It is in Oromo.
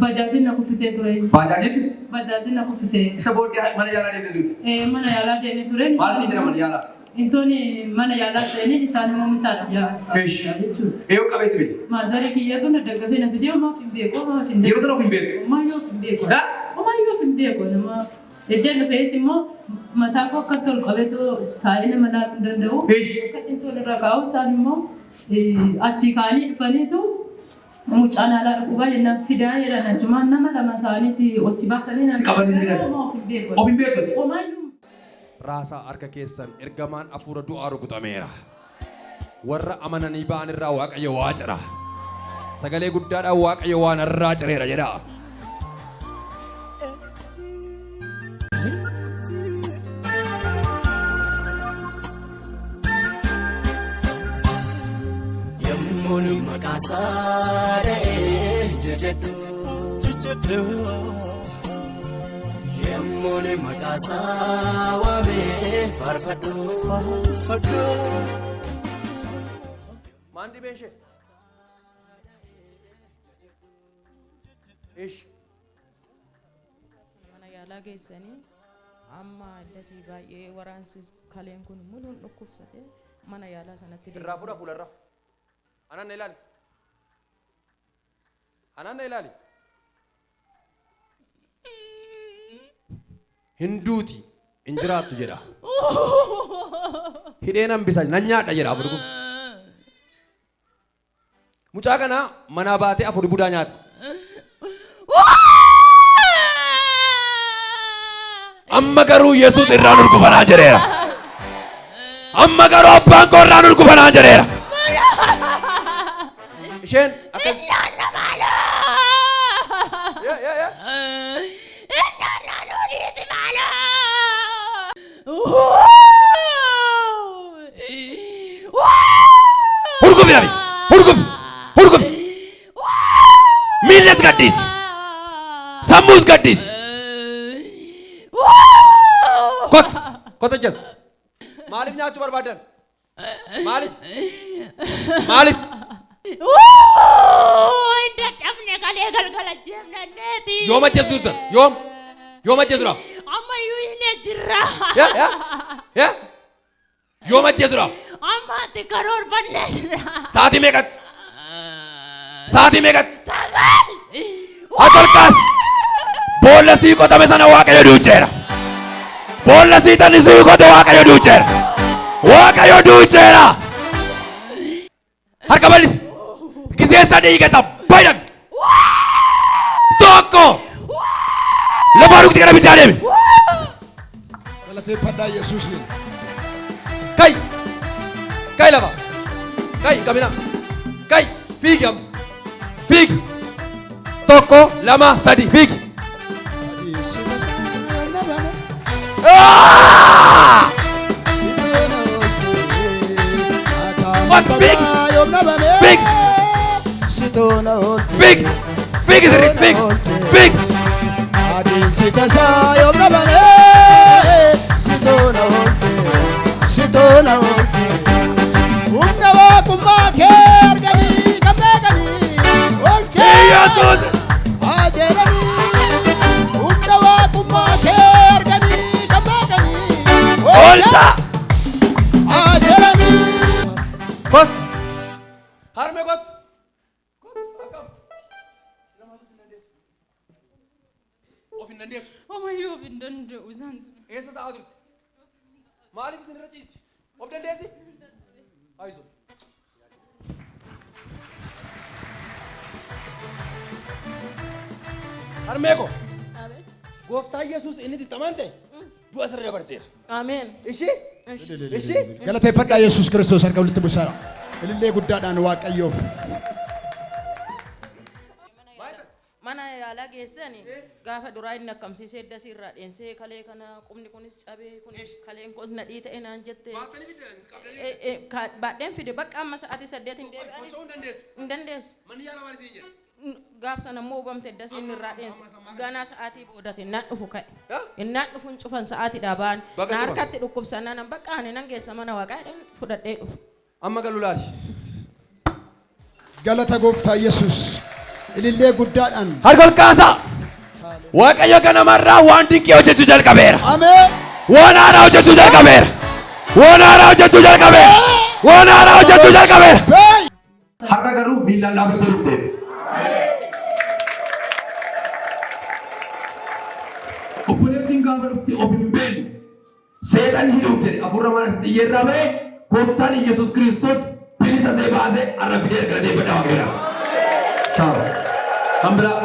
Bajaajin na kuffisee ture. Bajaajitu? Bajaajin na kuffisee. Isa booddee mana yaalaa deemtee turte? Mana yaalaa deemee ture. Maal siin jedhama mana yaalaa? Intooni mana yaalaa seenin isaan immoo misaala Eesh. Eeyyoo qabeessi bite? Maazari kiyyatu na daggafee na fidee homaa of hin beeku. Yeroo sana of hin beeku? Homaayyuu of hin beeku. Daa? Homaayyuu of hin beeku. Iddeen dhufees immoo mataa koo akka tolu qabeetu taa'ee nama laaluu danda'u. Eesh. Akka xintoon irra kaa'u isaan immoo achii kaanii dhufaniitu mucaan alaa dhukubaa jennaan fidaa jedhan achumaan nama lama ta'aniiti ol si baasanii si qabanii si fidan? Of hin beektu? Homaayyuu. Raasaa harka keessan ergamaan afuura du'aa rukutameera. Warra amananii ba'an irraa Waaqayyo waa cira. Sagalee guddaadhaan Waaqayyo waan irraa cireera jedha. Yemmuun maqaasaa dha'ee jajjadhu. Yemmuun maqaasaa waamee faarfadhu. Maan dhibee ishee? Ish. Mana yaalaa geessanii amma addasii baay'ee waraansi kaleen kun muluun dhukkubsate mana yaalaa sanatti Irraa fuudha fuularraa. Anaan ilaali. Anaan ilaali. Hinduuti injiraattu jedha. Hidheen hambisa nan nyaadha jedha afur kun. Mucaa kana manaa baatee afur budaa nyaata. Amma garuu Yesuus irraa nurgufanaa jedheera. Amma garuu abbaan koo irraa nurgufanaa jedheera. Isheen akkas. Hurgufi nabi. Hurgufi. Hurgufi. Miilles gaddisi. Sammuus gaddisi. Kota jas. Maaliif nyaachuu barbaadan? Maaliif? Maaliif? Dadhabne kalee galgala jennanneeti. Yoom ajjeesu turtan? Yoom? Yoom ajjeesuudhaaf? Ammayyuu hin jirra. Yoom ajjeesuudhaaf? Amma ati karoorfannee jirra. Sa'aatii meeqatti? Sa'aatii meeqatti? Sagal. Harkolkaas boolla sii qotame sana Waaqayyo duucheera. Boolla sii tani sii qote Waaqayyo duucheera. Waaqayyo duucheera. Harka bal'isi. Gisee sadii keessa baay'inaan. Tokko. Lafa rukti kana bittaa deemi. Galateeffadhaa Yesuusiin. Kai. Kai lafa. Kai qabina. Kai. Fiigi. Fiigi. Tokko, lama, sadi, fiigi. Fiigi. Fiigi. Fiigi. Fiigi sirrii. Fiigi. Fiigi. Yesuus. Olta. Kot. Harme kot. Of hin dandeessu. Homaayyuu of hin danda'u isaan. Eessa taa'aa turte? Maaliif isin irra ciisti? Of dandeessi? Haayisu. Harmeeko. Gooftaa Yesuus inni xixxamante du'a sirra dabarseera. Ameen. Ishii? Ishii? Galateeffadhaa Yesuus Kiristoos harka walitti buusaa. Ilillee guddaadhaan Waaqayyoof. Mana yaalaa geessanii gaafa duraa inni akkamsiisee dasii irraa dheensee kalee kana qubni kunis cabee kunis kaleen kunis nadhii ta'e naan jette. Baadheen fide bakka amma sa'aatii 8 hin deebi'anii. Hin dandeessu. Manni yaalaa maal isin jedhe? Gaaf sana immoo hubamte dasii inni irraa dheense ganaa sa'aatii boodate innaan dhufu ka'e. Innaan dhufuun cufan sa'aatiidhaa ba'an. Na harkatti dhukkubsannaa nan bakka ani nan geessa mana waaqaa fudhadhee dhufu. Amma galu laali. Galata Gooftaa Yesuus. Ilillee guddaadhaan. Harkol kaasaa. Waaqayyo ganamarraa waan dinqii hojjechuu jalqabeera. Ameen. Waan haaraa hojjechuu jalqabeera. Waan haaraa hojjechuu jalqabeera. Waan haaraa hojjechuu jalqabeera. Har'a garuu miilaan dhaabbattee dhufteetti. Obboleettiin gaafa dhufte of hin beekne seexan hidhuuf jedhe hafuura mana xiyyeerraa ba'e gooftaan Iyyasuus Kiristoos bilisa see baasee har'a fidee galateeffadhaa waaqeera. Ciao. Kan biraa